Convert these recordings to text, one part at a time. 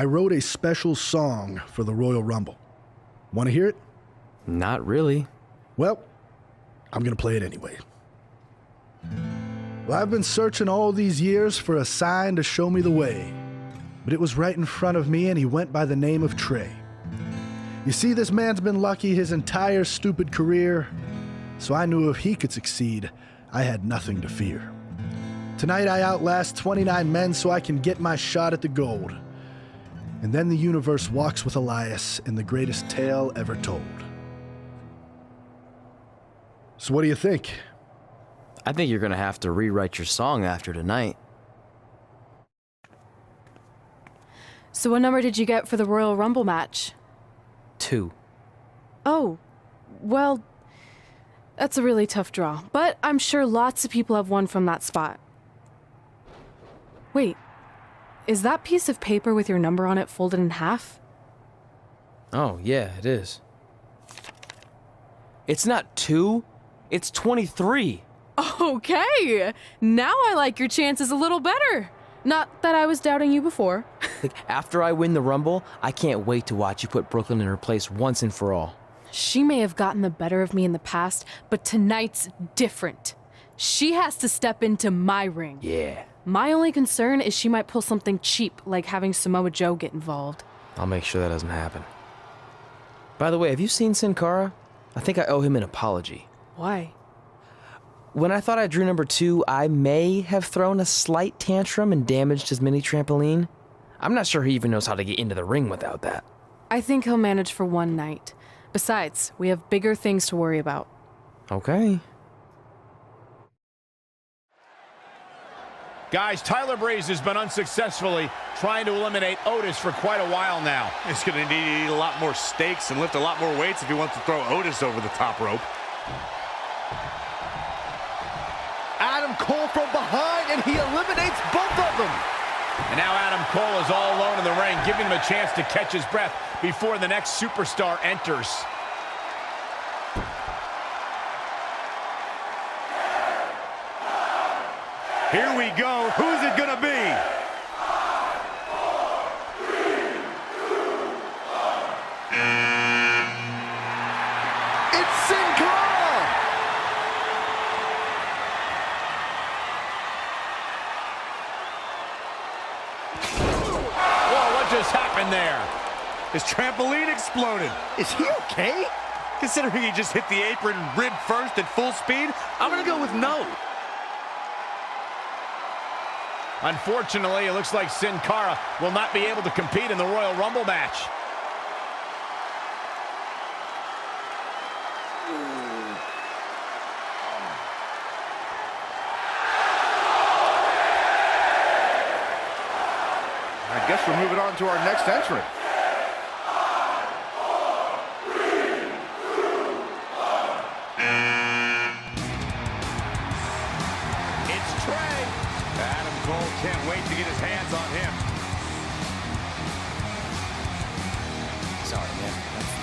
I wrote a special song for the Royal Rumble. Want to hear it? Not really. Well, I'm going to play it anyway. Well, I've been searching all these years for a sign to show me the way, but it was right in front of me, and he went by the name of Trey. You see, this man's been lucky his entire stupid career, so I knew if he could succeed, I had nothing to fear. Tonight I outlast 29 men so I can get my shot at the gold. And then the universe walks with Elias in the greatest tale ever told. So what do you think? I think you're gonna have to rewrite your song after tonight. So what number did you get for the Royal Rumble match? 2. Oh, well, that's a really tough draw. But I'm sure lots of people have won from that spot. Wait, is that piece of paper with your number on it folded in half? Oh, yeah, it is. It's not 2, it's 23. Okay, now I like your chances a little better. Not that I was doubting you before. Like, after I win the Rumble, I can't wait to watch you put Brooklyn in her place once and for all. She may have gotten the better of me in the past, but tonight's different. She has to step into my ring. Yeah. My only concern is she might pull something cheap, like having Samoa Joe get involved. I'll make sure that doesn't happen. By the way, have you seen Sin Cara? I think I owe him an apology. Why? When I thought I drew number 2, I may have thrown a slight tantrum and damaged his mini trampoline. I'm not sure he even knows how to get into the ring without that. I think he'll manage for one night. Besides, we have bigger things to worry about. Okay. Guys, Tyler Breeze has been unsuccessfully trying to eliminate Otis for quite a while now. He's going to need to eat a lot more steaks and lift a lot more weights if he wants to throw Otis over the top rope. Adam Cole from behind, and he eliminates both of them. And now Adam Cole is all alone in the ring, giving him a chance to catch his breath before the next superstar enters. Here we go. Who's it gonna be? It's Sin Cara! Whoa, what just happened there? His trampoline exploded. Is he okay? Considering he just hit the apron rib first at full speed, I'm gonna go with no. Unfortunately, it looks like Sin Cara will not be able to compete in the Royal Rumble match. I guess we're moving on to our next entrant. It's Trey. Adam Cole can't wait to get his hands on him. Sorry, man.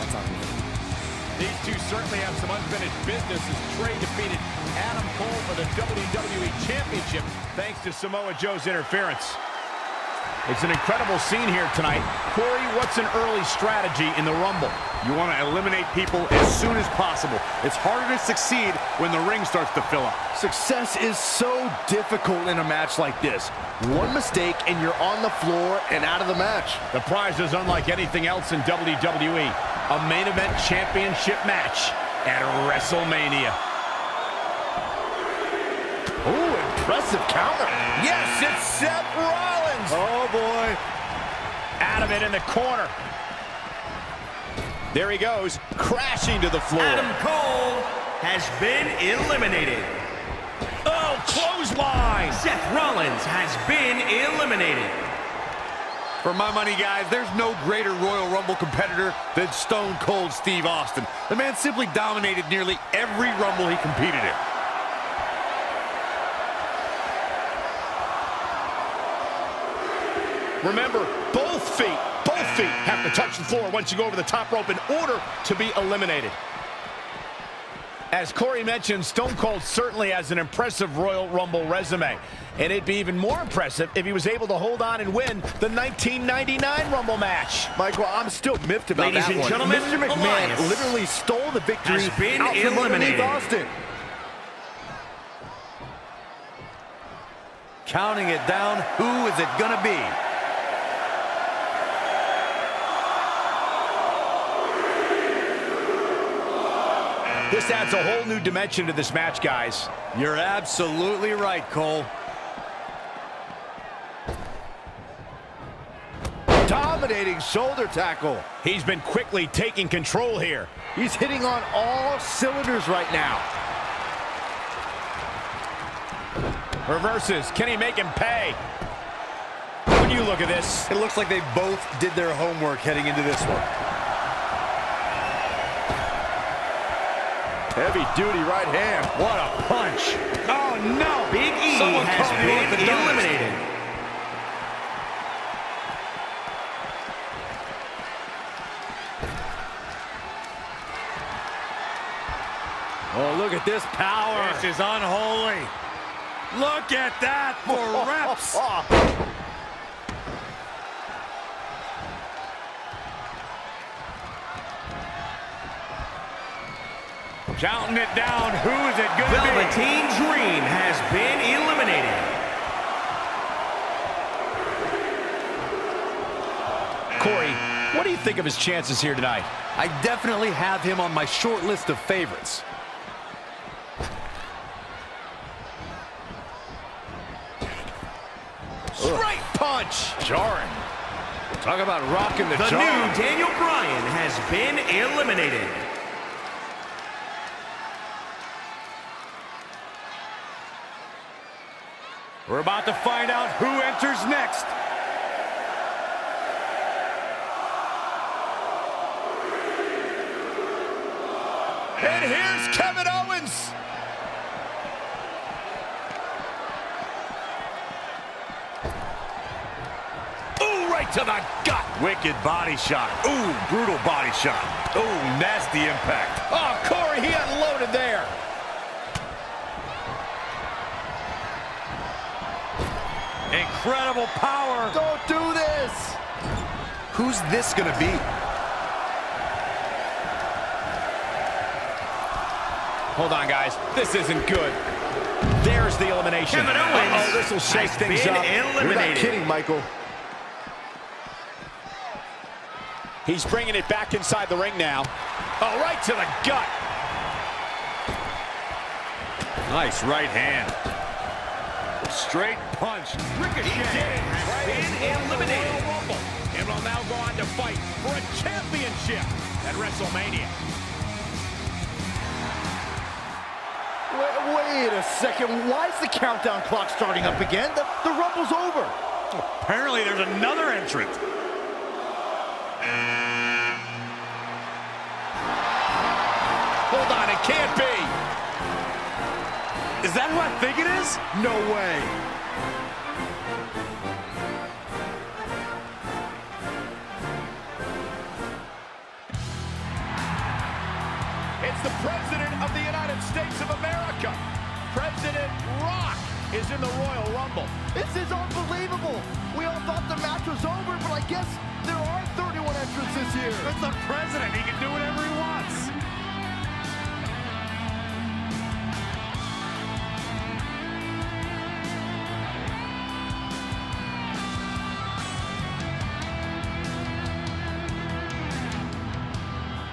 That's on me. These two certainly have some unfinished business as Trey defeated Adam Cole for the WWE Championship thanks to Samoa Joe's interference. It's an incredible scene here tonight. Corey, what's an early strategy in the Rumble? You want to eliminate people as soon as possible. It's harder to succeed when the ring starts to fill up. Success is so difficult in a match like this. One mistake and you're on the floor and out of the match. The prize is unlike anything else in WWE. A main event championship match at WrestleMania. Oh, impressive counter. Yes, it's Seth Rollins. Oh, boy. Adamant in the corner. There he goes, crashing to the floor. Adam Cole has been eliminated. Oh, clothesline. Seth Rollins has been eliminated. For my money, guys, there's no greater Royal Rumble competitor than Stone Cold Steve Austin. The man simply dominated nearly every Rumble he competed in. Remember, both feet have to touch the floor once you go over the top rope in order to be eliminated. As Corey mentioned, Stone Cold certainly has an impressive Royal Rumble resume. And it'd be even more impressive if he was able to hold on and win the 1999 Rumble match. Michael, I'm still miffed about Ladies that and one. gentlemen, Mr. McMahon Elias literally stole the victory has been out from underneath eliminated. Austin. Counting it down, who is it gonna be? This adds a whole new dimension to this match, guys. You're absolutely right, Cole. Dominating shoulder tackle. He's been quickly taking control here. He's hitting on all cylinders right now. Reverses. Can he make him pay? When you look at this, It looks like they both did their homework heading into this one. Heavy duty right hand. What a punch. Oh no! Big E Someone has caught the been orthodontist. eliminated. Oh, look at this power. This is unholy. Look at that for reps. Counting it down. Who is it going to be? Velveteen Dream has been eliminated. Corey, what do you think of his chances here tonight? I definitely have him on my short list of favorites. Straight punch. Jarring. Talk about rocking the The jaw. new Daniel Bryan has been eliminated. We're about to find out who enters next. And here's Kevin Owens. Ooh, right to the gut. Wicked body shot. Ooh, brutal body shot. Ooh, nasty impact. Oh, Corey, he unloaded there. Incredible power. Don't do this. Who's this gonna be? Hold on, guys. This isn't good. There's the elimination. Kevin Owens Uh-oh, this will shake has things been up. You're not eliminated. kidding, Michael. He's bringing it back inside the ring now. Oh, right to the gut. Nice right hand. Straight punch. Ricochet has been eliminated. Royal Rumble, and will now go on to fight for a championship at WrestleMania. Wait a second. Why is the countdown clock starting up again? The Rumble's over. Apparently there's another entrant. Hold on, it can't be. Is that who I think it is? No way. It's the President of the United States of America. President Rock is in the Royal Rumble. This is unbelievable. We all thought the match was over, but I guess there are 31 entrants this year. It's the president. He can do whatever he wants.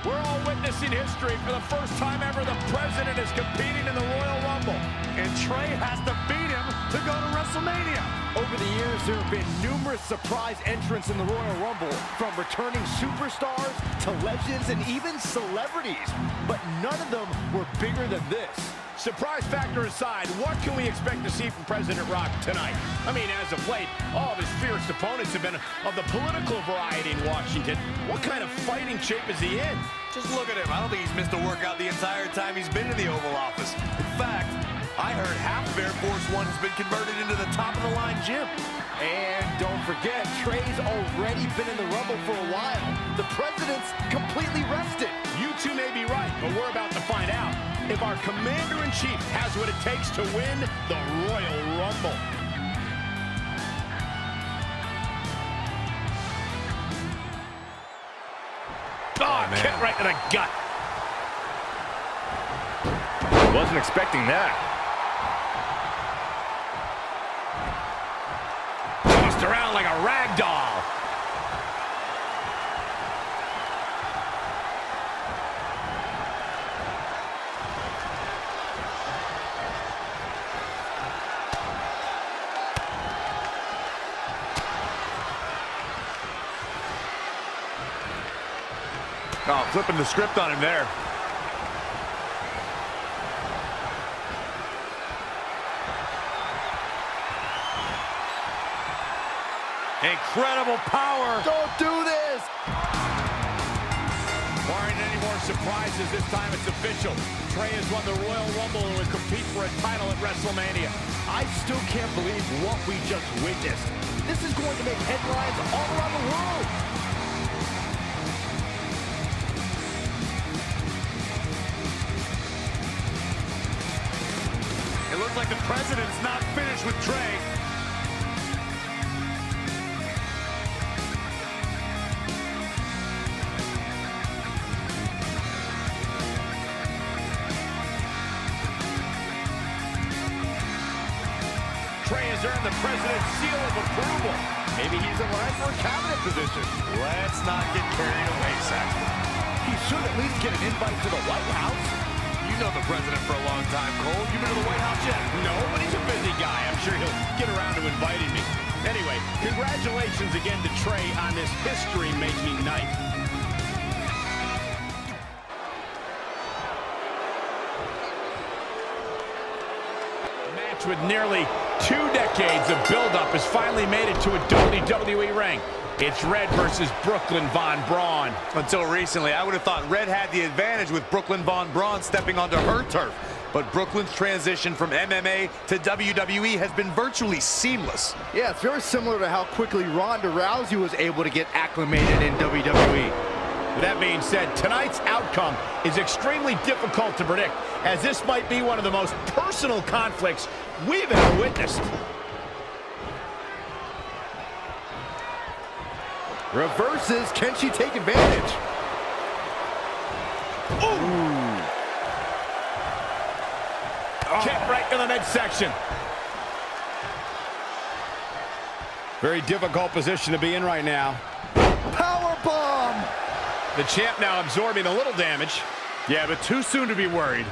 We're all witnessing history. For the first time ever, the President is competing in the Royal Rumble. And Trey has to beat him to go to WrestleMania. Over the years, there have been numerous surprise entrants in the Royal Rumble, from returning superstars to legends and even celebrities. But none of them were bigger than this. Surprise factor aside, what can we expect to see from President Rock tonight? I mean, as of late, all of his fierce opponents have been of the political variety in Washington. What kind of fighting shape is he in? Just look at him. I don't think he's missed a workout the entire time he's been in the Oval Office. In fact, I heard half of Air Force One has been converted into the top-of-the-line gym. And don't forget, Trey's already been in the Rumble for a while. The President's completely rested. You two may be right, but we're about to find out. if our Commander-in-Chief has what it takes to win the Royal Rumble. Oh, kick right to the gut. Wasn't expecting that. Tossed around like a rag doll. Oh, flipping the script on him there. Incredible power. Don't do this! Barring any more surprises, this time it's official. Trey has won the Royal Rumble and will compete for a title at WrestleMania. I still can't believe what we just witnessed. This is going to make headlines all around the world. It looks like the president's not finished with Trey. Trey has earned the president's seal of approval. Maybe he's in line for a cabinet position. Let's not get carried away, Saxton. He should at least get an invite to the White House. You know the president for a long time, Cole. You been to the White House yet? No, but he's a busy guy. I'm sure he'll get around to inviting me. Anyway, congratulations again to Trey on this history-making night. A match with nearly 2 decades of build-up has finally made it to a WWE ring. It's Red versus Brooklyn Von Braun. Until recently, I would have thought Red had the advantage with Brooklyn Von Braun stepping onto her turf. But Brooklyn's transition from MMA to WWE has been virtually seamless. Yeah, it's very similar to how quickly Ronda Rousey was able to get acclimated in WWE. That being said, tonight's outcome is extremely difficult to predict, as this might be one of the most personal conflicts we've ever witnessed. Reverses, can she take advantage? Ooh. Kick right to the midsection. Very difficult position to be in right now. Power bomb! The champ now absorbing a little damage. Yeah, but too soon to be worried.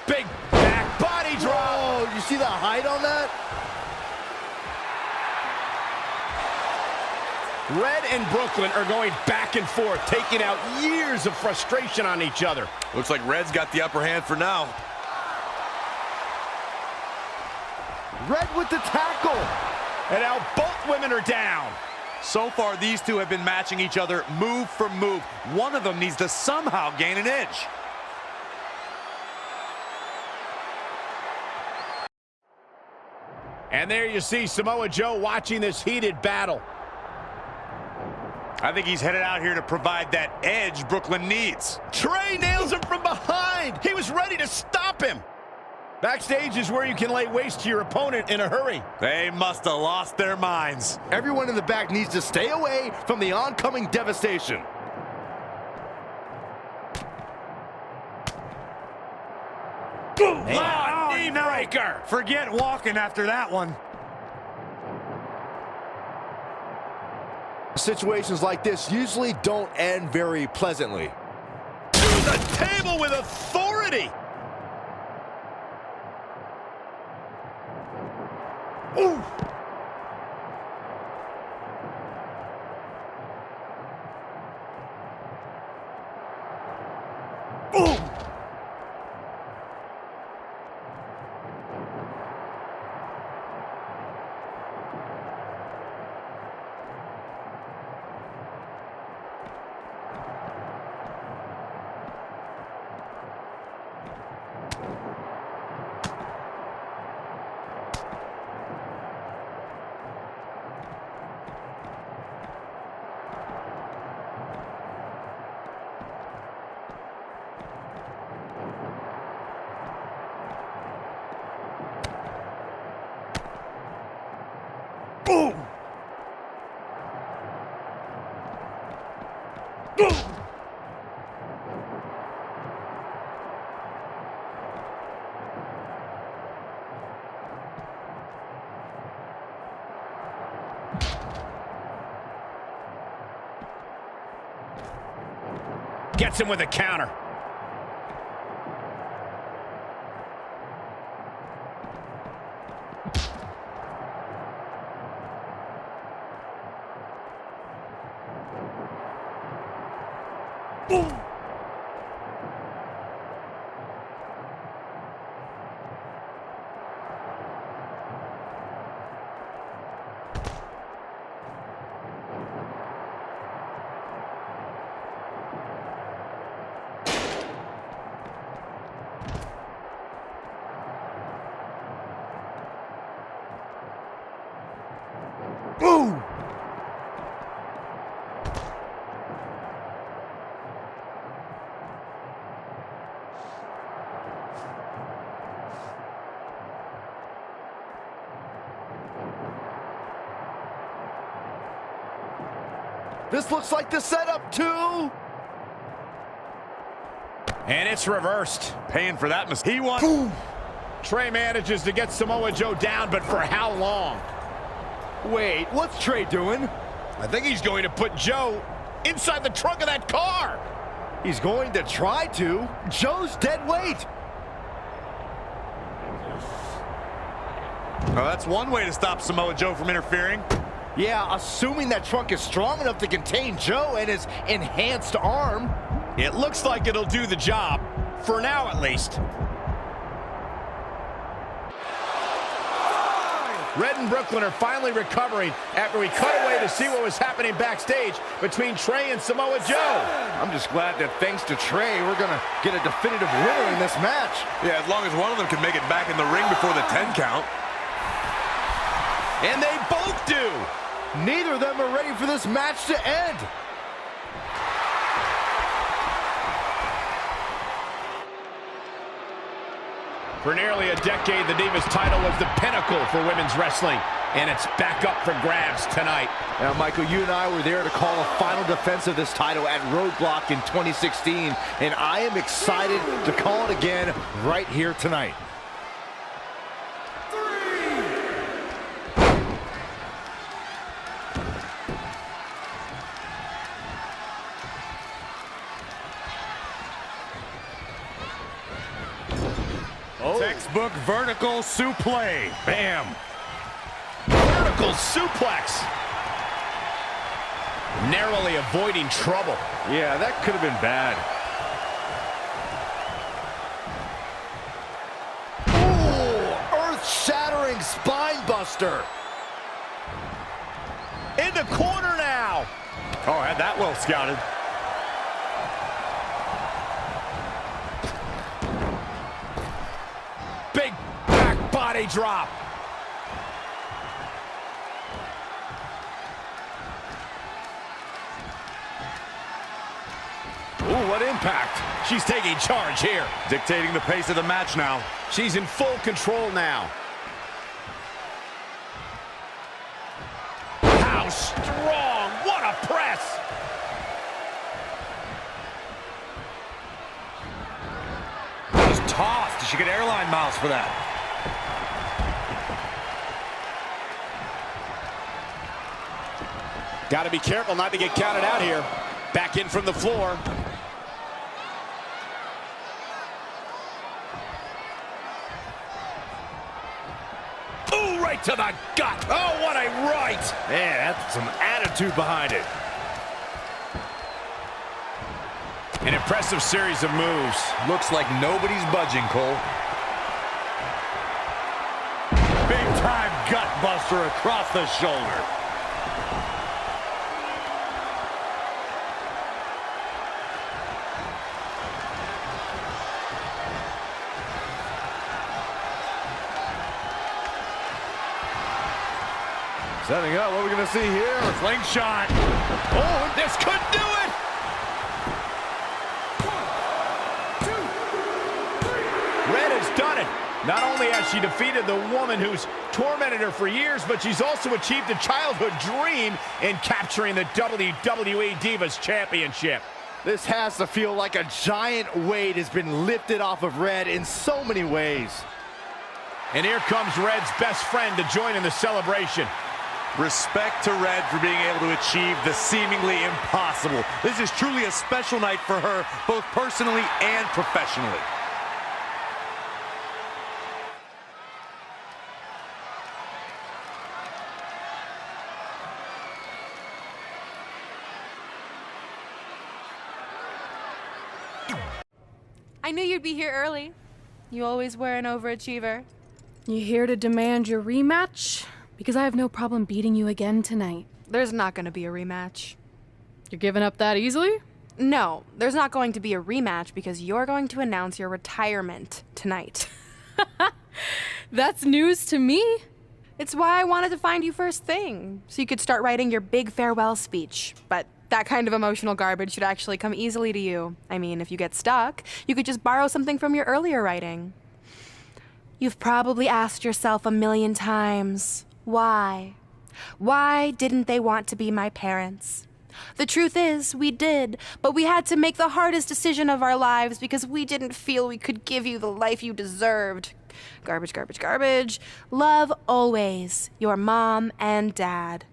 Big back body drop. Oh, you see the height on that? Red and Brooklyn are going back and forth, taking out years of frustration on each other. Looks like Red's got the upper hand for now. Red with the tackle. And now both women are down. So far, these two have been matching each other move for move. One of them needs to somehow gain an edge. And there you see Samoa Joe watching this heated battle. I think he's headed out here to provide that edge Brooklyn needs. Trey nails him from behind. He was ready to stop him. Backstage is where you can lay waste to your opponent in a hurry. They must have lost their minds. Everyone in the back needs to stay away from the oncoming devastation. Boom! Loud knee breaker. Forget walking after that one. Situations like this usually don't end very pleasantly. To the table with authority. Ooh. Ooh. Boom! Gets him with a counter. Boom! Boom! This looks like the setup, too. And it's reversed. Paying for that mistake. He won. Boom! Trey manages to get Samoa Joe down, but for how long? Wait, what's Trey doing? I think he's going to put Joe inside the trunk of that car. He's going to try to. Joe's dead weight. Oh, that's one way to stop Samoa Joe from interfering. Yeah, assuming that trunk is strong enough to contain Joe and his enhanced arm. It looks like it'll do the job, for now at least. Red and Brooklyn are finally recovering after we cut away to see what was happening backstage between Trey and Samoa Joe. I'm just glad that thanks to Trey, we're going to get a definitive winner in this match. Yeah, as long as one of them can make it back in the ring before the 10 count. And they both do. Neither of them are ready for this match to end. For nearly a decade, the Divas title was the pinnacle for women's wrestling, and it's back up for grabs tonight. Now, Michael, you and I were there to call a final defense of this title at Roadblock in 2016, and I am excited to call it again right here tonight. Textbook vertical suplex. Bam. Vertical suplex. Narrowly avoiding trouble. Yeah, that could have been bad. Ooh, earth-shattering spine buster. In the corner now. Oh, had that well scouted. Big back body drop. Ooh, what impact. She's taking charge here. Dictating the pace of the match now. She's in full control now. How strong. What a press. Just tossed. She get airline miles for that. Got to be careful not to get counted out here. Back in from the floor. Ooh, right to the gut. Oh, what a right. Man, that's some attitude behind it. An impressive series of moves. Looks like nobody's budging, Cole. Big time gut buster across the shoulder. Setting up, what are we going to see here? Slingshot. Oh, this could do it. 1, 2, 3. Red has done it. Not only has she defeated the woman who's tormented her for years, but she's also achieved a childhood dream in capturing the WWE Divas Championship. This has to feel like a giant weight has been lifted off of Red in so many ways. And here comes Red's best friend to join in the celebration. Respect to Red for being able to achieve the seemingly impossible. This is truly a special night for her, both personally and professionally. I knew you'd be here early. You always were an overachiever. You here to demand your rematch? Because I have no problem beating you again tonight. There's not going to be a rematch. You're giving up that easily? No, there's not going to be a rematch because you're going to announce your retirement tonight. That's news to me. It's why I wanted to find you first thing, so you could start writing your big farewell speech. But that kind of emotional garbage should actually come easily to you. I mean, if you get stuck, you could just borrow something from your earlier writing. You've probably asked yourself a million times, why? Why didn't they want to be my parents? The truth is, we did, but we had to make the hardest decision of our lives because we didn't feel we could give you the life you deserved. Garbage, garbage, garbage. Love always, your mom and dad.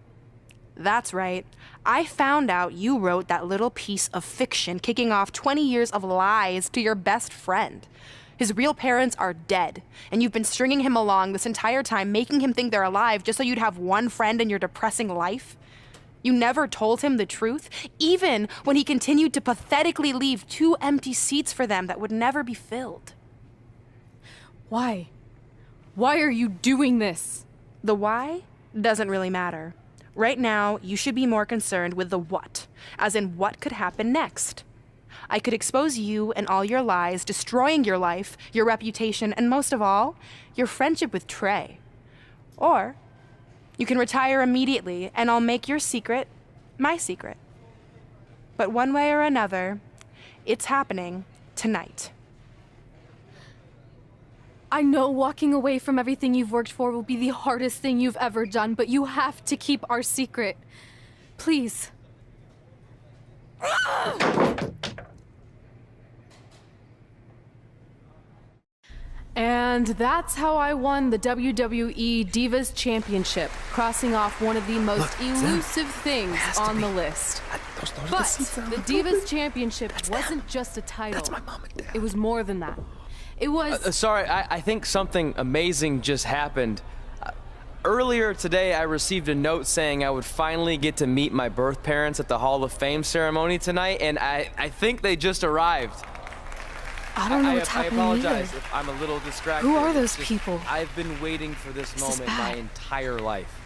That's right. I found out you wrote that little piece of fiction kicking off 20 years of lies to your best friend. His real parents are dead, and you've been stringing him along this entire time, making him think they're alive just so you'd have one friend in your depressing life. You never told him the truth, even when he continued to pathetically leave 2 empty seats for them that would never be filled. Why? Why are you doing this? The why doesn't really matter. Right now, you should be more concerned with the what, as in what could happen next. I could expose you and all your lies, destroying your life, your reputation, and most of all, your friendship with Trey. Or you can retire immediately, and I'll make your secret my secret. But one way or another, it's happening tonight. I know walking away from everything you've worked for will be the hardest thing you've ever done, but you have to keep our secret. Please. And that's how I won the WWE Divas Championship, crossing off one of the most elusive things on the list. But the Divas Championship wasn't just a title. That's my mom and dad. It was more than that. It was... Sorry, I think something amazing just happened. Earlier today, I received a note saying I would finally get to meet my birth parents at the Hall of Fame ceremony tonight, and I think they just arrived. I don't know what's happening I apologize either. if I'm a little distracted. Who are those people? I've been waiting for this is moment my bad. entire life.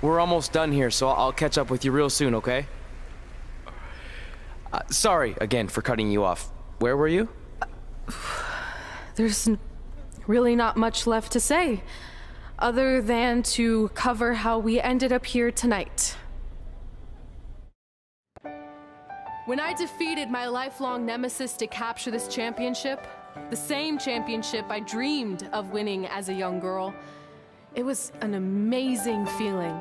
We're almost done here, so I'll catch up with you real soon, okay? Sorry again for cutting you off. Where were you? There's really not much left to say, other than to cover how we ended up here tonight. When I defeated my lifelong nemesis to capture this championship, the same championship I dreamed of winning as a young girl, it was an amazing feeling.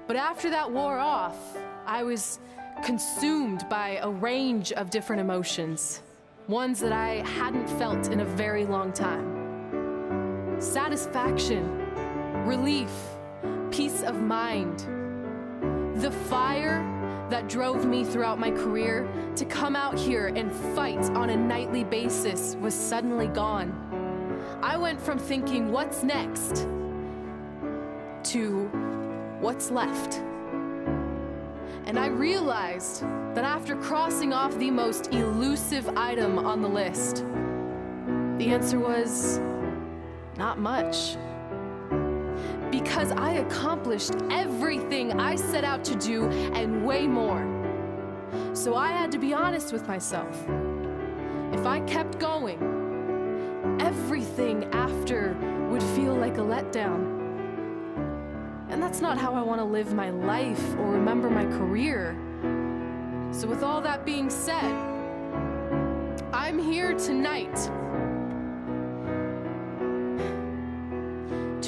But after that wore off, I was consumed by a range of different emotions, ones that I hadn't felt in a very long time. Satisfaction, relief, peace of mind. The fire that drove me throughout my career to come out here and fight on a nightly basis was suddenly gone. I went from thinking, what's next, to what's left. And I realized that after crossing off the most elusive item on the list, the answer was not much. Because I accomplished everything I set out to do and way more. So I had to be honest with myself. If I kept going, everything after would feel like a letdown. And that's not how I want to live my life or remember my career. So with all that being said, I'm here tonight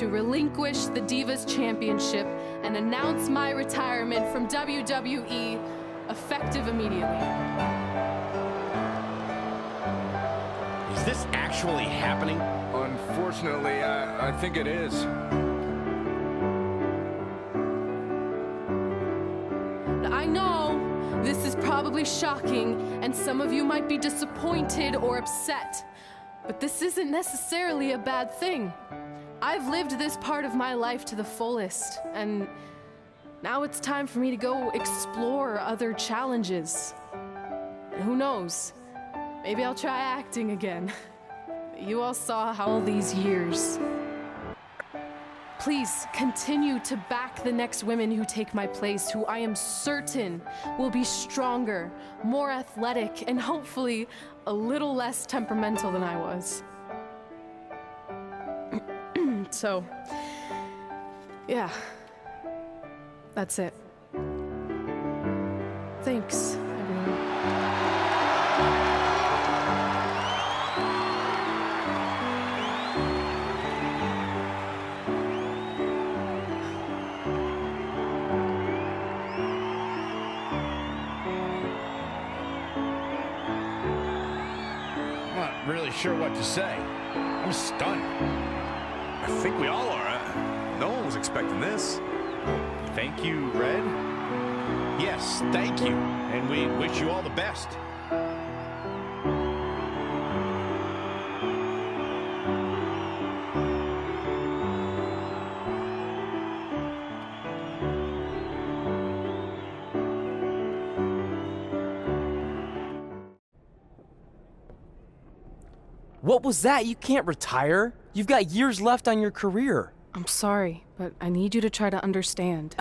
relinquish the Divas Championship and announce my retirement from WWE, effective immediately. Is this actually happening? Unfortunately, I think it is. I know this is probably shocking, and some of you might be disappointed or upset, but this isn't necessarily a bad thing. I've lived this part of my life to the fullest, and now it's time for me to go explore other challenges. And who knows? Maybe I'll try acting again. You all saw how all these years. Please continue to back the next women who take my place, who I am certain will be stronger, more athletic, and hopefully a little less temperamental than I was. So, yeah, that's it. Thanks, everyone. I'm not really sure what to say. I'm stunned. I think we all are. No one was expecting this. Thank you, Red. Yes, thank you. And we wish you all the best. What was that? You can't retire. You've got years left on your career. I'm sorry, but I need you to try to understand.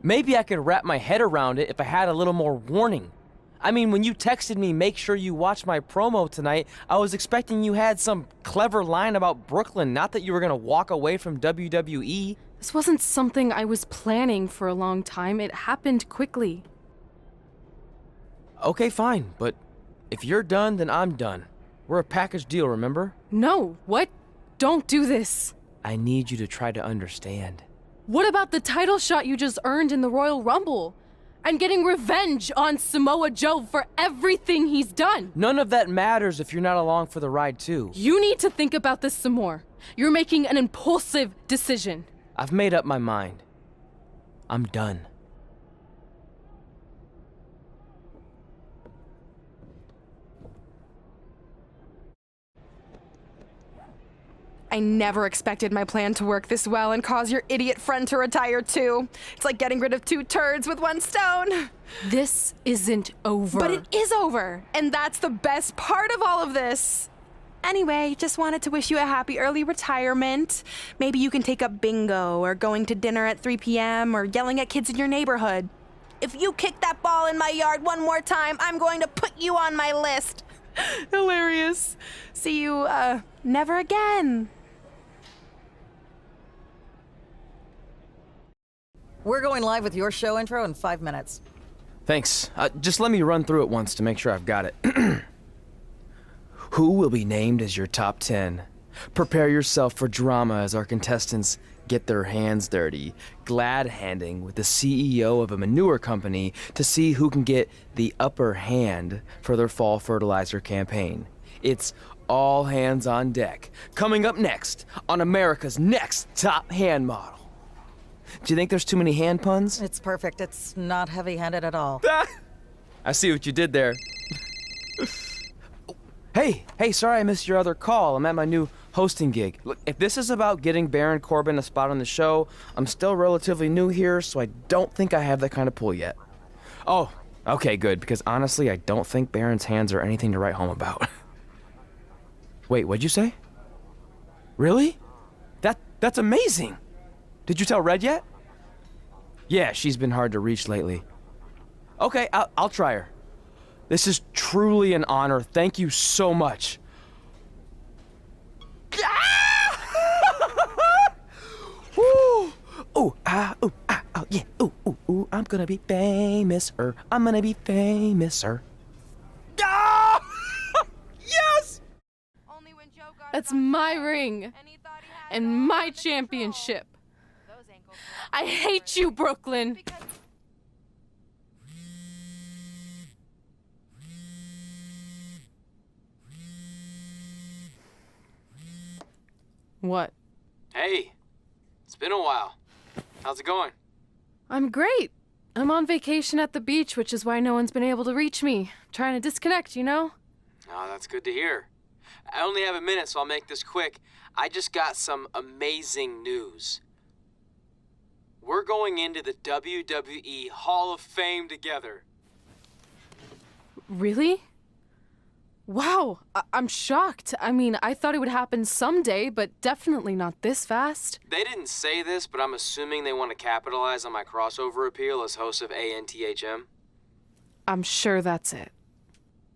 Maybe I could wrap my head around it if I had a little more warning. I mean, when you texted me, make sure you watch my promo tonight, I was expecting you had some clever line about Brooklyn, not that you were gonna walk away from WWE. This wasn't something I was planning for a long time. It happened quickly. Okay, fine, but if you're done, then I'm done. We're a package deal, remember? No, what? Don't do this. I need you to try to understand. What about the title shot you just earned in the Royal Rumble? And getting revenge on Samoa Joe for everything he's done? None of that matters if you're not along for the ride, too. You need to think about this some more. You're making an impulsive decision. I've made up my mind. I'm done. I never expected my plan to work this well and cause your idiot friend to retire too. It's like getting rid of 2 turds with 1 stone. This isn't over. But it is over, and that's the best part of all of this. Anyway, just wanted to wish you a happy early retirement. Maybe you can take up bingo or going to dinner at 3 p.m. or yelling at kids in your neighborhood. If you kick that ball in my yard one more time, I'm going to put you on my list. Hilarious. See you, never again. We're going live with your show intro in 5 minutes. Thanks. Just let me run through it once to make sure I've got it. Who will be named as your top 10? Prepare yourself for drama as our contestants get their hands dirty, glad-handing with the CEO of a manure company to see who can get the upper hand for their fall fertilizer campaign. It's all hands on deck. Coming up next on America's Next Top Hand Model. Do you think there's too many hand puns? It's perfect. It's not heavy-handed at all. I see what you did there. Hey, sorry I missed your other call. I'm at my new hosting gig. Look, if this is about getting Baron Corbin a spot on the show, I'm still relatively new here, so I don't think I have that kind of pull yet. Oh, okay, good, because honestly, I don't think Baron's hands are anything to write home about. Wait, what'd you say? Really? That's amazing! Did you tell Red yet? Yeah, she's been hard to reach lately. Okay, I'll try her. This is truly an honor. Thank you so much. Woo! Ooh, ooh, oh, yeah. Ooh, I'm gonna be famous, I'm gonna be famous, Yes! That's my ring. and my championship. I hate you, Brooklyn. What? Hey, it's been a while. How's it going? I'm great. I'm on vacation at the beach, which is why no one's been able to reach me. Trying to disconnect, you know? Oh, that's good to hear. I only have a minute, so I'll make this quick. I just got some amazing news. We're going into the WWE Hall of Fame together. Really? Wow, I'm shocked. I mean, I thought it would happen someday, but definitely not this fast. They didn't say this, but I'm assuming they want to capitalize on my crossover appeal as host of ANTHM. I'm sure that's it.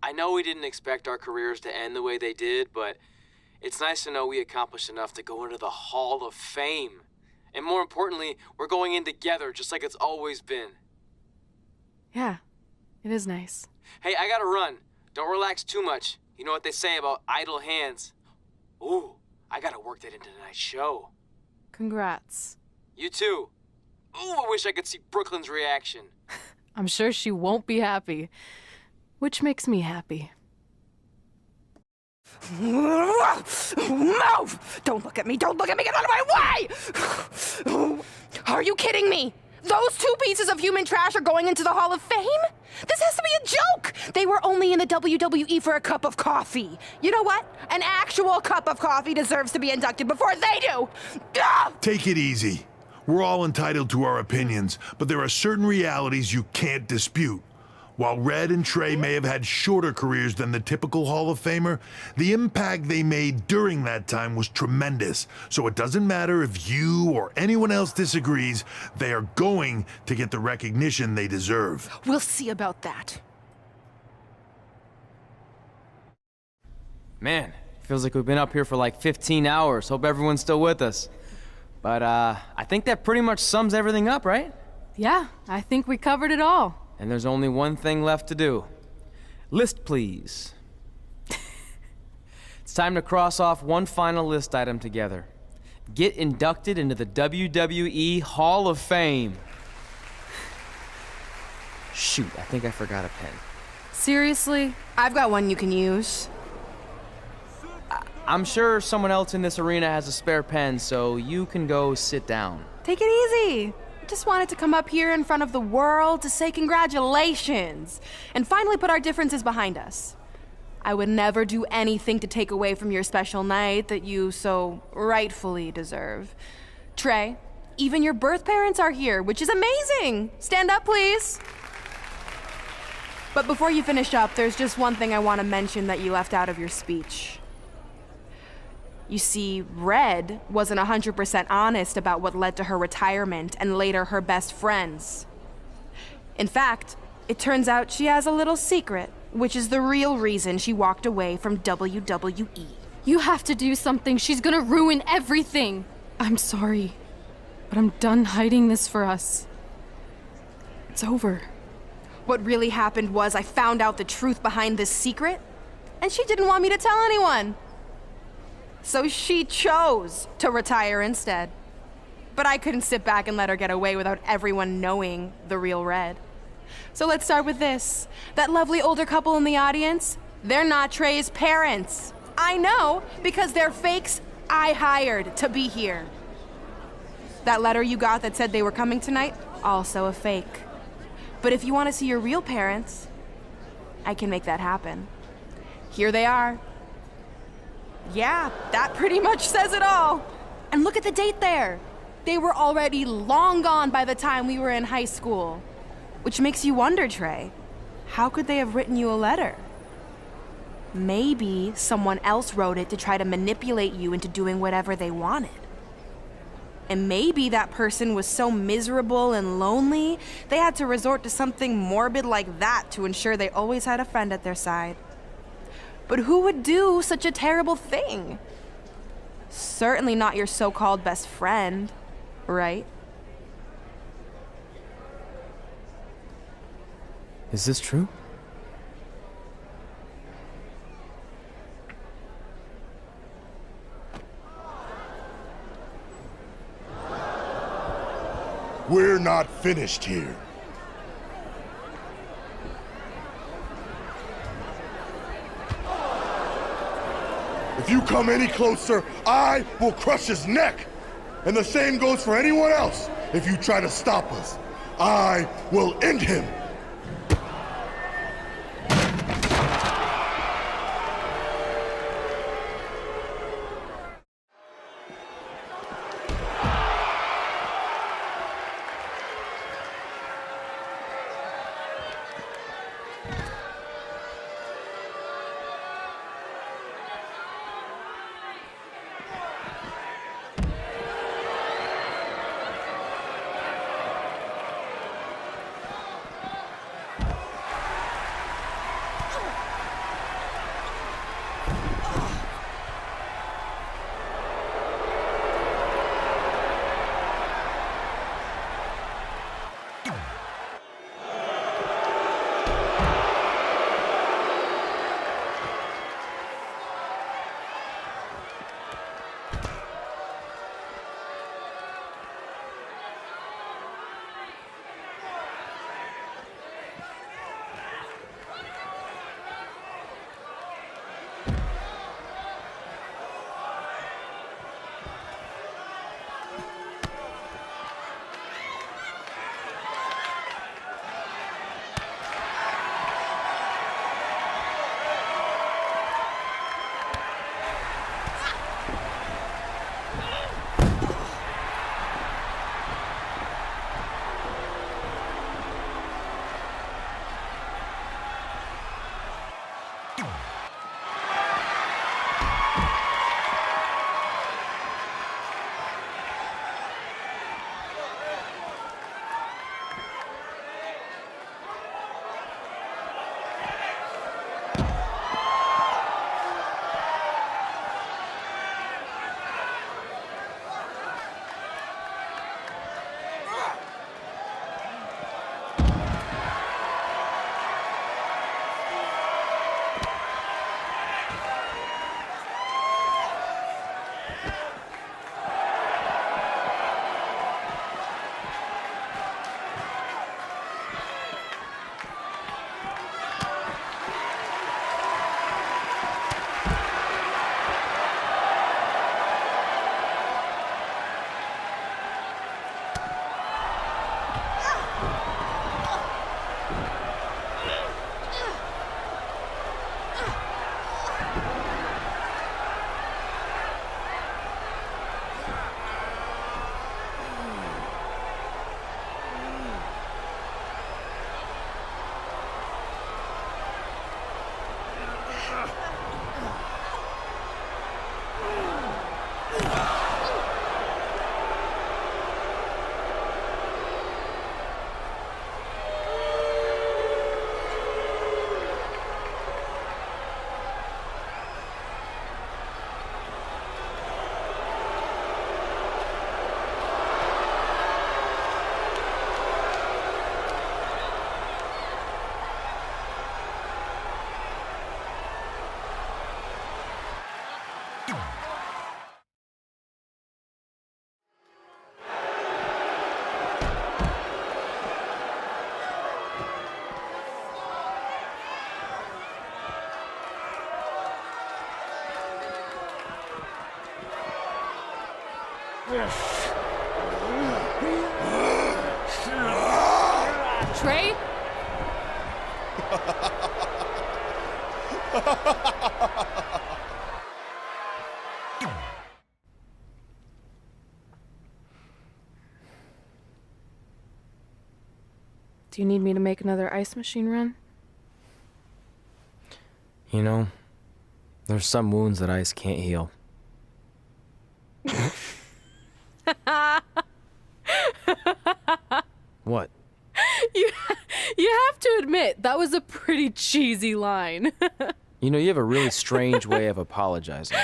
I know we didn't expect our careers to end the way they did, but it's nice to know we accomplished enough to go into the Hall of Fame. And more importantly, we're going in together, just like it's always been. Yeah, it is nice. Hey, I gotta run. Don't relax too much. You know what they say about idle hands. Ooh, I gotta work that into tonight's show. Congrats. You too. Ooh, I wish I could see Brooklyn's reaction. I'm sure she won't be happy, which makes me happy. Move! Don't look at me! Don't look at me! Get out of my way! Are you kidding me? Those two pieces of human trash are going into the Hall of Fame? This has to be a joke! They were only in the WWE for a cup of coffee. You know what? An actual cup of coffee deserves to be inducted before they do! Ah! Take it easy. We're all entitled to our opinions, but there are certain realities you can't dispute. While Red and Trey may have had shorter careers than the typical Hall of Famer, the impact they made during that time was tremendous. So it doesn't matter if you or anyone else disagrees, they are going to get the recognition they deserve. We'll see about that. Man, feels like we've been up here for like 15 hours. Hope everyone's still with us. But I think that pretty much sums everything up, right? Yeah, I think we covered it all. And there's only one thing left to do. List, please. It's time to cross off one final list item together. Get inducted into the WWE Hall of Fame. Shoot, I think I forgot a pen. Seriously? I've got one you can use. I'm sure someone else in this arena has a spare pen, so you can go sit down. Take it easy. I just wanted to come up here in front of the world to say congratulations and finally put our differences behind us. I would never do anything to take away from your special night that you so rightfully deserve. Trey, even your birth parents are here, which is amazing. Stand up, please. But before you finish up, there's just one thing I want to mention that you left out of your speech. You see, Red wasn't 100% honest about what led to her retirement and later her best friends. In fact, it turns out she has a little secret, which is the real reason she walked away from WWE. You have to do something. She's gonna ruin everything. I'm sorry, but I'm done hiding this for us. It's over. What really happened was I found out the truth behind this secret, and she didn't want me to tell anyone. So she chose to retire instead. But I couldn't sit back and let her get away without everyone knowing the real Red. So let's start with this. That lovely older couple in the audience, they're not Trey's parents. I know, because they're fakes I hired to be here. That letter you got that said they were coming tonight, also a fake. But if you want to see your real parents, I can make that happen. Here they are. Yeah, that pretty much says it all. And look at the date there. They were already long gone by the time we were in high school. Which makes you wonder, Trey, how could they have written you a letter? Maybe someone else wrote it to try to manipulate you into doing whatever they wanted. And maybe that person was so miserable and lonely, they had to resort to something morbid like that to ensure they always had a friend at their side. But who would do such a terrible thing? Certainly not your so-called best friend, right? Is this true? We're not finished here. If you come any closer, I will crush his neck. And the same goes for anyone else. If you try to stop us, I will end him. Trey? Do you need me to make another ice machine run? You know, there's some wounds that ice can't heal. What? You have to admit, that was a pretty cheesy line. You know, you have a really strange way of apologizing.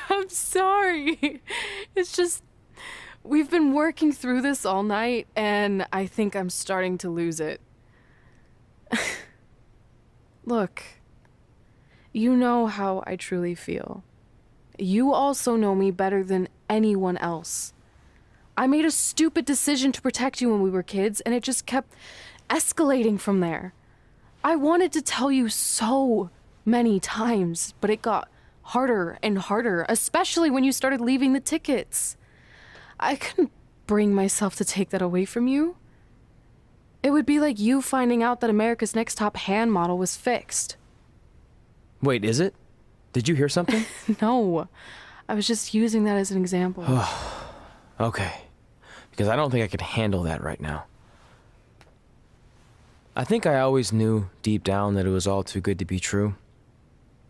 I'm sorry. It's just, we've been working through this all night, and I think I'm starting to lose it. Look, you know how I truly feel. You also know me better than anyone else. I made a stupid decision to protect you when we were kids, and it just kept escalating from there. I wanted to tell you so many times, but it got harder and harder, especially when you started leaving the tickets. I couldn't bring myself to take that away from you. It would be like you finding out that America's Next Top Hand model was fixed. Wait, is it? Did you hear something? No, I was just using that as an example. Okay, because I don't think I could handle that right now. I think I always knew deep down that it was all too good to be true,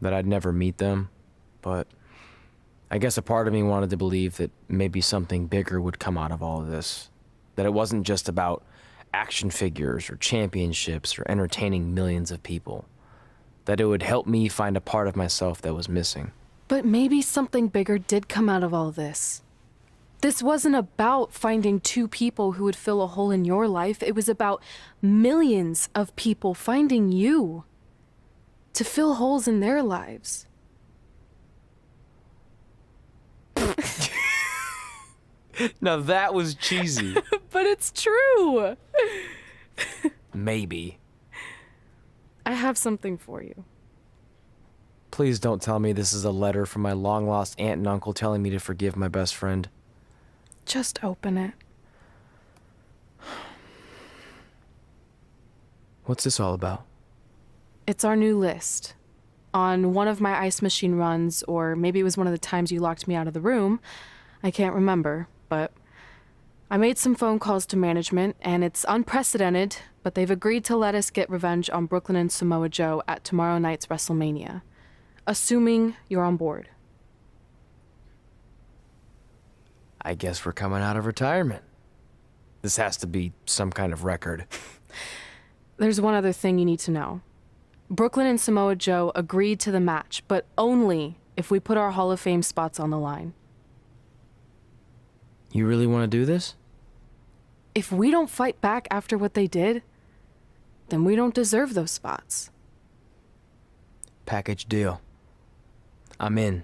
that I'd never meet them, but I guess a part of me wanted to believe that maybe something bigger would come out of all of this, that it wasn't just about action figures or championships or entertaining millions of people, that it would help me find a part of myself that was missing. But maybe something bigger did come out of all this. This wasn't about finding two people who would fill a hole in your life. It was about millions of people finding you to fill holes in their lives. Now that was cheesy. But it's true. Maybe. I have something for you. Please don't tell me this is a letter from my long-lost aunt and uncle telling me to forgive my best friend. Just open it. What's this all about? It's our new list. On one of my ice machine runs, or maybe it was one of the times you locked me out of the room, I can't remember, but I made some phone calls to management, and it's unprecedented, but they've agreed to let us get revenge on Brooklyn and Samoa Joe at tomorrow night's WrestleMania, assuming you're on board. I guess we're coming out of retirement. This has to be some kind of record. There's one other thing you need to know. Brooklyn and Samoa Joe agreed to the match, but only if we put our Hall of Fame spots on the line. You really want to do this? If we don't fight back after what they did, then we don't deserve those spots. Package deal. I'm in.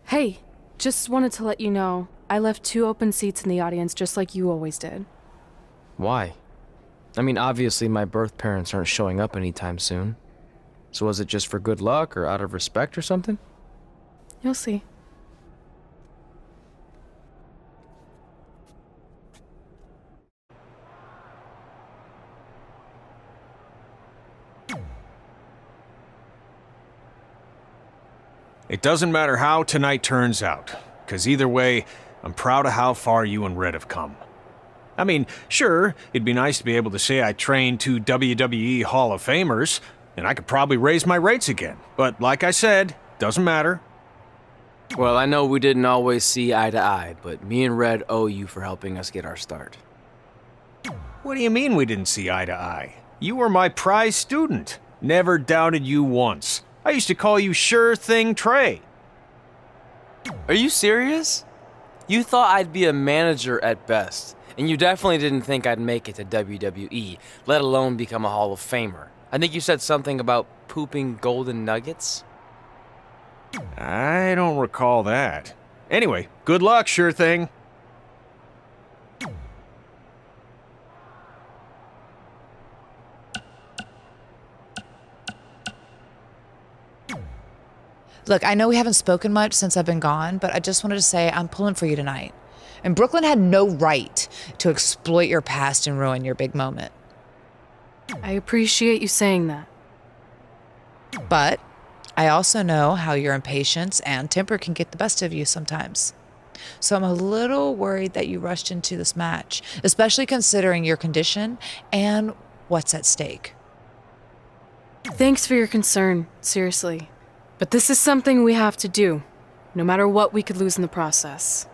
Hey, just wanted to let you know, I left 2 open seats in the audience just like you always did. Why? I mean, obviously my birth parents aren't showing up anytime soon. So was it just for good luck or out of respect or something? You'll see. It doesn't matter how tonight turns out, because either way, I'm proud of how far you and Red have come. I mean, sure, it'd be nice to be able to say I trained 2 WWE Hall of Famers, and I could probably raise my rates again. But like I said, doesn't matter. Well, I know we didn't always see eye to eye, but me and Red owe you for helping us get our start. What do you mean we didn't see eye to eye? You were my prize student. Never doubted you once. I used to call you Sure Thing Trey. Are you serious? You thought I'd be a manager at best, and you definitely didn't think I'd make it to WWE, let alone become a Hall of Famer. I think you said something about pooping golden nuggets? I don't recall that. Anyway, good luck, Sure Thing. Look, I know we haven't spoken much since I've been gone, but I just wanted to say I'm pulling for you tonight. And Brooklyn had no right to exploit your past and ruin your big moment. I appreciate you saying that. But I also know how your impatience and temper can get the best of you sometimes. So I'm a little worried that you rushed into this match, especially considering your condition and what's at stake. Thanks for your concern, seriously. But this is something we have to do, no matter what we could lose in the process.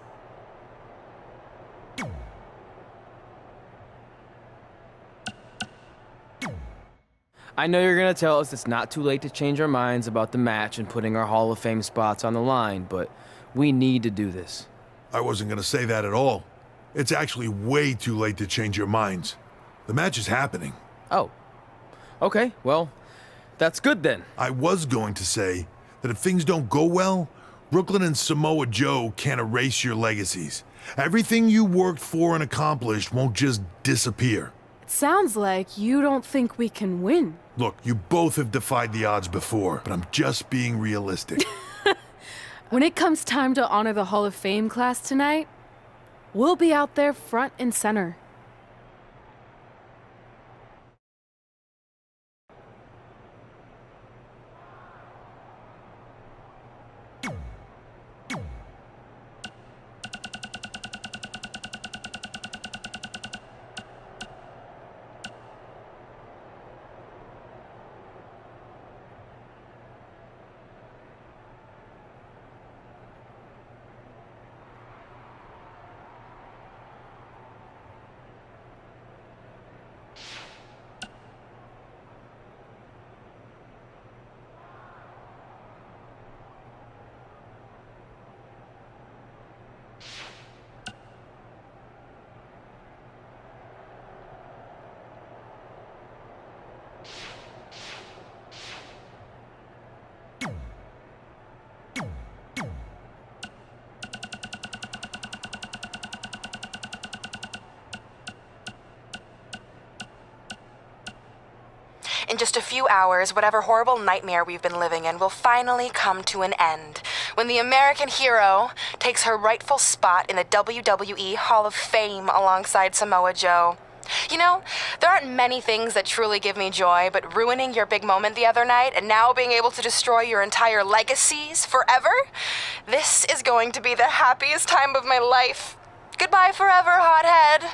I know you're gonna tell us it's not too late to change our minds about the match and putting our Hall of Fame spots on the line, but we need to do this. I wasn't going to say that at all. It's actually way too late to change your minds. The match is happening. Oh. Okay, well, that's good then. I was going to say that if things don't go well, Brooklyn and Samoa Joe can't erase your legacies. Everything you worked for and accomplished won't just disappear. It sounds like you don't think we can win. Look, you both have defied the odds before, but I'm just being realistic. When it comes time to honor the Hall of Fame class tonight, we'll be out there front and center. In just a few hours, whatever horrible nightmare we've been living in will finally come to an end, when the American hero takes her rightful spot in the WWE Hall of Fame alongside Samoa Joe. You know, there aren't many things that truly give me joy, but ruining your big moment the other night and now being able to destroy your entire legacies forever? This is going to be the happiest time of my life. Goodbye forever, hothead.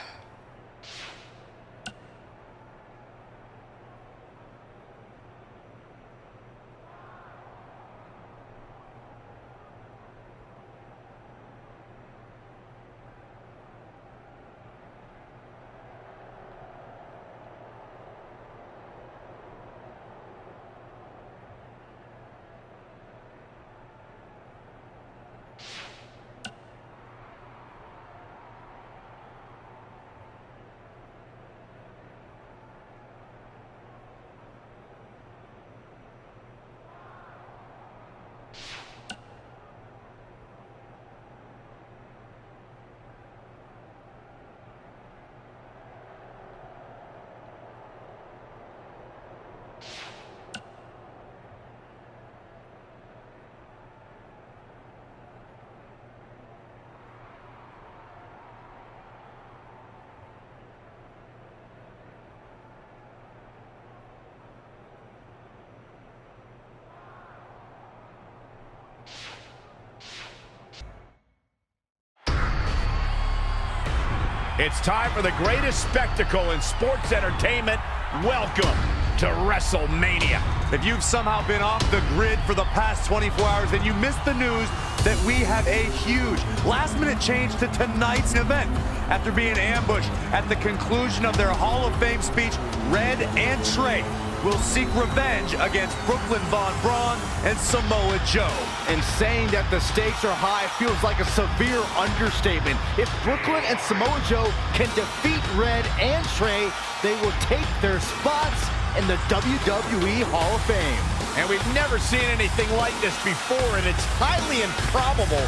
It's time for the greatest spectacle in sports entertainment. Welcome to WrestleMania. If you've somehow been off the grid for the past 24 hours, then you missed the news that we have a huge last-minute change to tonight's event. After being ambushed at the conclusion of their Hall of Fame speech, Red and Trey will seek revenge against Brooklyn Von Braun and Samoa Joe. And saying that the stakes are high feels like a severe understatement. If Brooklyn and Samoa Joe can defeat Red and Trey, they will take their spots in the WWE Hall of Fame. And we've never seen anything like this before, and it's highly improbable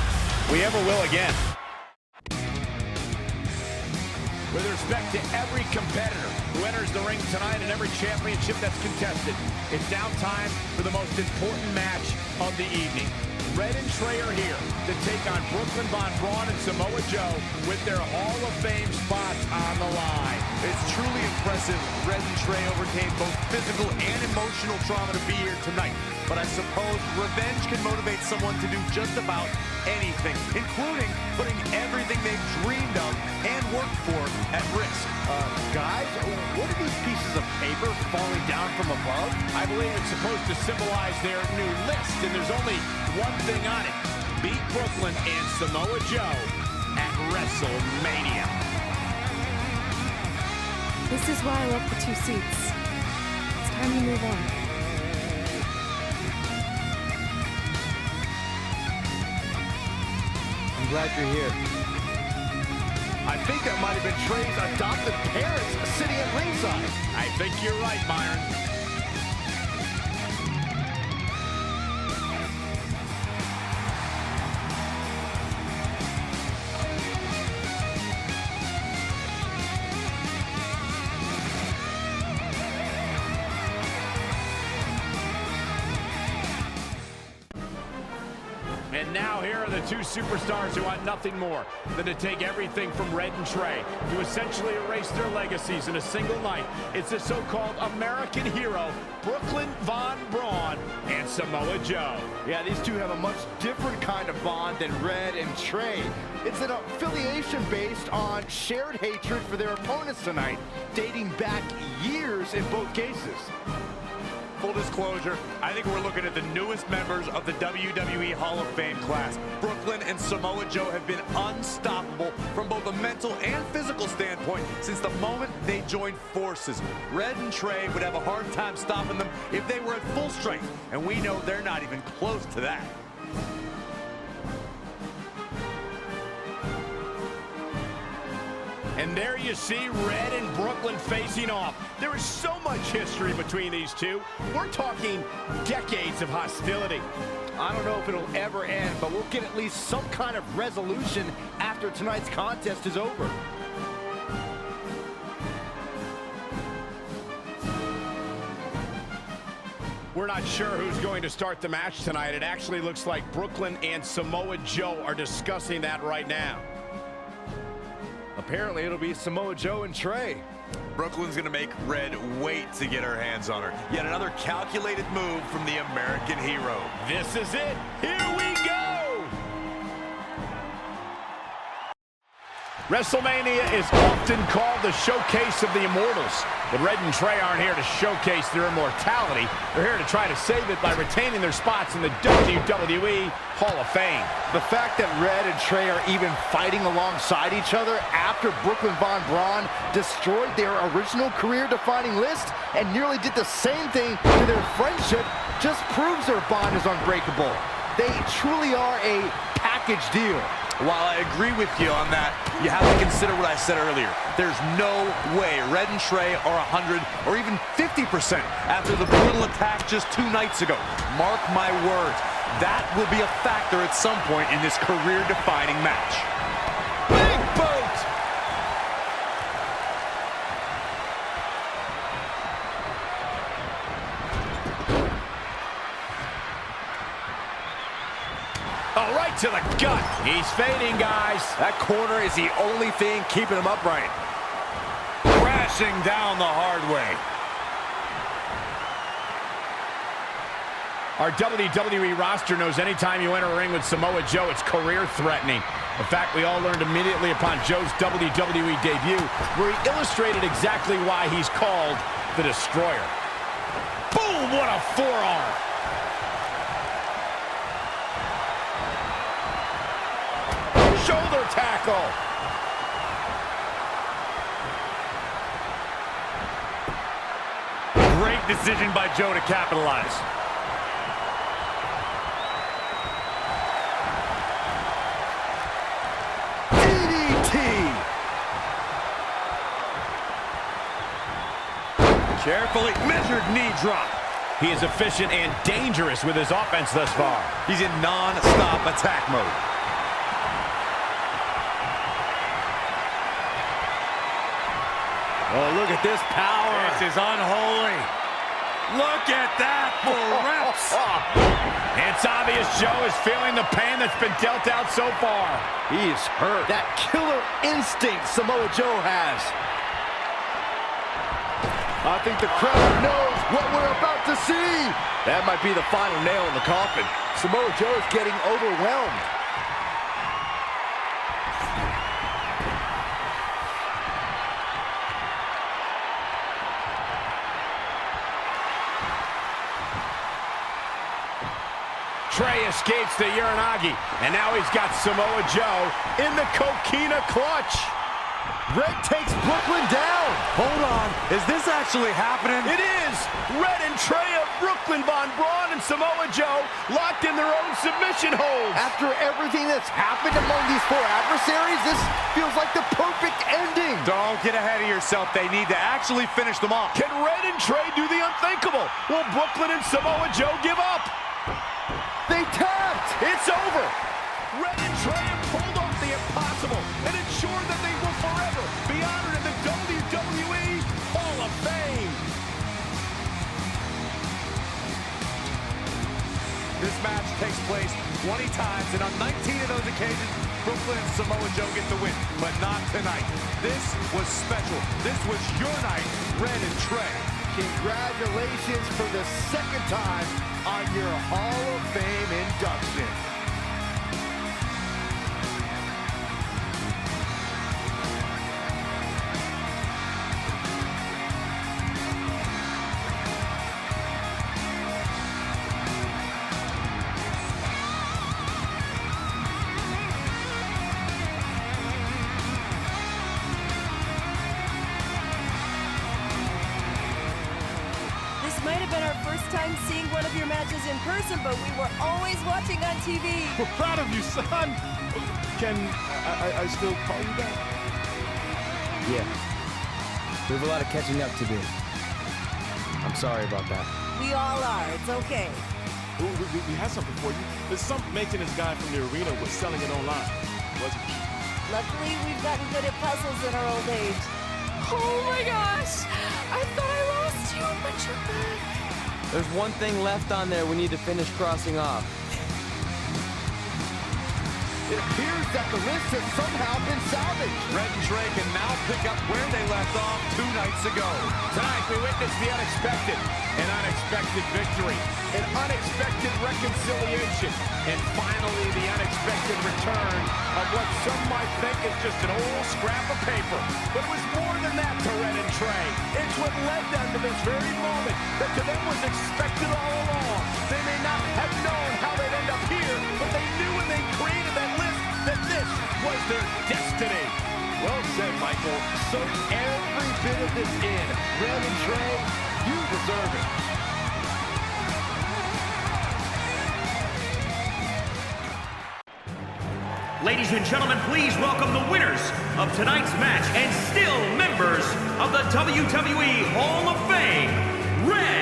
we ever will again. With respect to every competitor who enters the ring tonight and every championship that's contested, it's now time for the most important match of the evening. Red and Trey are here to take on Brooklyn Von Braun and Samoa Joe with their Hall of Fame spots on the line. It's truly impressive Red and Trey overcame both physical and emotional trauma to be here tonight. But I suppose revenge can motivate someone to do just about anything, including putting everything they've dreamed of and worked for at risk. Guys, what are these pieces of paper falling down from above? I believe it's supposed to symbolize their new list, and there's only one thing on it. Beat Brooklyn and Samoa Joe at WrestleMania. This is why I love the two seats. It's time to move on. I'm glad you're here. I think that might have been Trey's adopted parents sitting at ringside. I think you're right, Myron. And now here are the two superstars who want nothing more than to take everything from Red and Trey, to essentially erase their legacies in a single night. It's the so-called American hero, Brooklyn Von Braun and Samoa Joe. Yeah, these two have a much different kind of bond than Red and Trey. It's an affiliation based on shared hatred for their opponents tonight, dating back years in both cases. Full disclosure, I think we're looking at the newest members of the WWE Hall of Fame class. Brooklyn and Samoa Joe have been unstoppable from both a mental and physical standpoint since the moment they joined forces. Red and Trey would have a hard time stopping them if they were at full strength, and we know they're not even close to that. And there you see Red and Brooklyn facing off. There is so much history between these two. We're talking decades of hostility. I don't know if it'll ever end, but we'll get at least some kind of resolution after tonight's contest is over. We're not sure who's going to start the match tonight. It actually looks like Brooklyn and Samoa Joe are discussing that right now. Apparently, it'll be Samoa Joe and Trey. Brooklyn's gonna make Red wait to get her hands on her. Yet another calculated move from the American hero. This is it. Here we go. WrestleMania is often called the showcase of the immortals. But Red and Trey aren't here to showcase their immortality. They're here to try to save it by retaining their spots in the WWE Hall of Fame. The fact that Red and Trey are even fighting alongside each other after Brooklyn Von Braun destroyed their original career-defining list and nearly did the same thing to their friendship just proves their bond is unbreakable. They truly are a package deal. While I agree with you on that, you have to consider what I said earlier. There's no way Red and Trey are 100 or even 50% after the brutal attack just 2 nights ago. Mark my words, that will be a factor at some point in this career-defining match. Big boot! Oh, right to the gut. He's fading, guys. That corner is the only thing keeping him upright. Crashing down the hard way. Our WWE roster knows anytime you enter a ring with Samoa Joe, it's career-threatening. In fact, we all learned immediately upon Joe's WWE debut, where he illustrated exactly why he's called the Destroyer. Boom! What a forearm! Shoulder tackle. Great decision by Joe to capitalize. DDT! Carefully measured knee drop. He is efficient and dangerous with his offense thus far. He's in non-stop attack mode. Oh, look at this power. This is unholy. Look at that for reps. It's obvious Joe is feeling the pain that's been dealt out so far. He is hurt. That killer instinct Samoa Joe has. I think the crowd knows what we're about to see. That might be the final nail in the coffin. Samoa Joe is getting overwhelmed. Trey escapes the Uranagi, and now he's got Samoa Joe in the Coquina clutch. Red takes Brooklyn down. Hold on, is this actually happening? It is! Red and Trey of Brooklyn Von Braun and Samoa Joe locked in their own submission holds. After everything that's happened among these 4 adversaries, this feels like the perfect ending. Don't get ahead of yourself. They need to actually finish them off. Can Red and Trey do the unthinkable? Will Brooklyn and Samoa Joe give up? They tapped. It's over. Red and Trey have pulled off the impossible and ensured that they will forever be honored in the WWE Hall of Fame. This match takes place 20 times, and on 19 of those occasions, Brooklyn and Samoa Joe get the win, but not tonight. This was special. This was your night, Red and Trey. Congratulations for the second time on your Hall of Fame induction. Might have been our first time seeing one of your matches in person, but we were always watching on TV. We're proud of you, son. Can I still call you that? Yeah. We have a lot of catching up to do. I'm sorry about that. We all are. It's okay. We had something for you. There's some maintenance guy from the arena was selling it online. Wasn't it? Luckily, we've gotten good at puzzles in our old age. Oh my gosh! I thought I lost you, but you're back. There's one thing left on there we need to finish crossing off. It appears that the list has somehow been salvaged. Red and Trey can now pick up where they left off 2 nights ago. Tonight, we witnessed the unexpected, an unexpected victory, an unexpected reconciliation, and finally the unexpected return of what some might think is just an old scrap of paper. But it was more than that to Red and Trey. It's what led them to this very moment that to them was expected all along. They may not have known how they'd end up here, but they knew when they created that list that this was their destiny. Well said, Michael. Soak every bit of this in. Red and Trey, you deserve it. Ladies and gentlemen, please welcome the winners of tonight's match and still members of the WWE Hall of Fame, Red